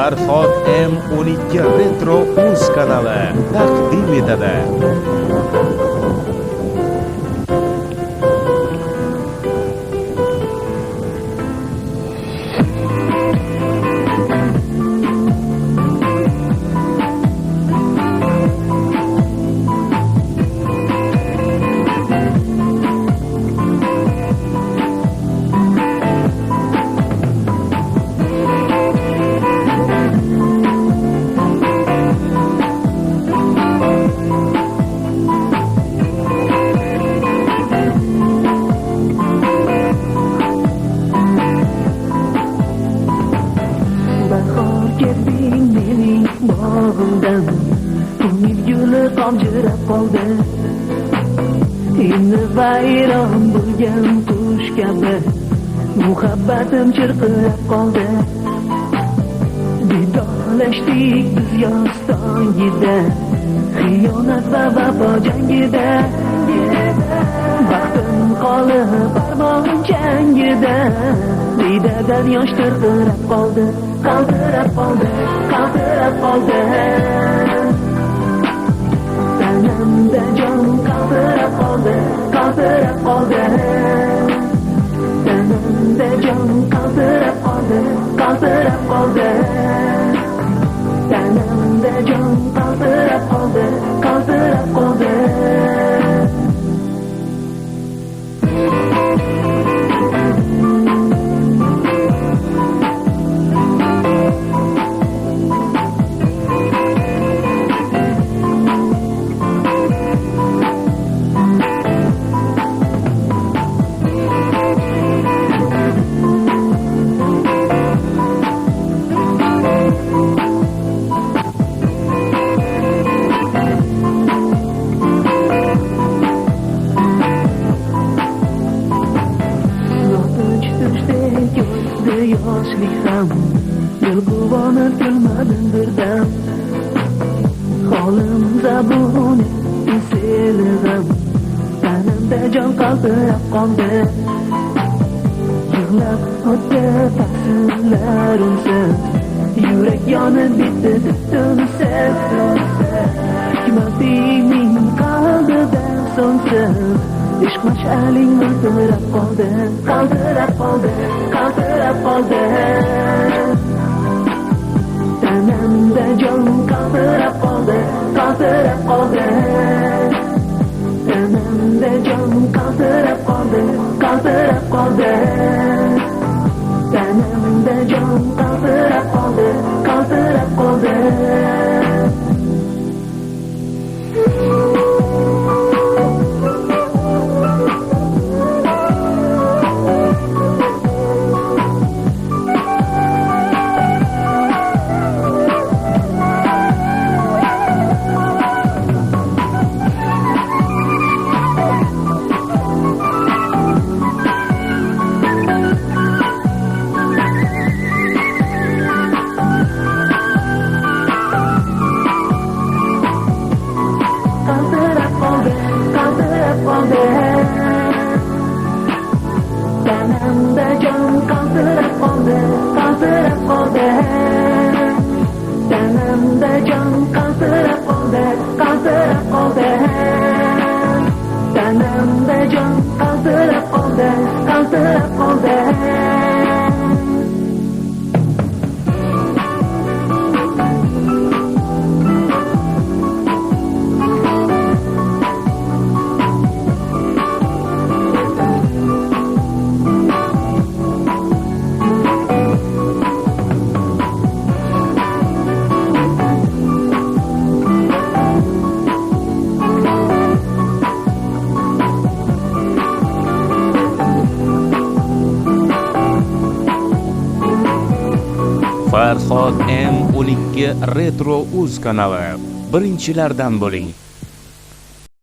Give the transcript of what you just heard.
Farhod M12 Retro Uz kanali taqdim etadi. Qamchirab qoldi. Endi vayron bo'lgan qush kabi muhabbatim chirqirab qoldi. Vidolashdik biz yoz tongida, xiyonat va vafo jangida. Baxtim qolib armon changida, didadan yosh tirqirab qoldi, qaltirab qoldi, qaltirab qoldi. Tanamda jon qaltirab qoldi, qaltirab qoldi. Tanamda jon qaltirab qoldi, qaltirab qoldi. Tanamda jon qaltirab qoldi, qaltirab qoldi. Yoshlik ham yolg'onib kelmadim birdan. Holim zabun eselg'am, tanamda jon qaltirab qoldi. Yig'lab o'tdi fasllar unsiz, yurak yonib bitdi tunsiz. Hikmatingning qalbida so'ngsiz, ishq mash'aling qaltirab qoldi, qaltirab qoldi, qaltirab qoldi. Tanamda jon qaltirab qoldi, qaltirab qoldi. Tanamda jon qaltirab qoldi, qaltirab qoldi. Tanamda jon qaltirab qoldi, qaltirab qoldi. Tanamda jon qaltirab qoldi, qaltirab qoldi. Tanamda jon qaltirab qoldi, qaltirab qoldi. Tanamda jon qaltirab qoldi, qaltirab qoldi. Farhod M12 Retro Uz kanali birinchilardan bo'ling.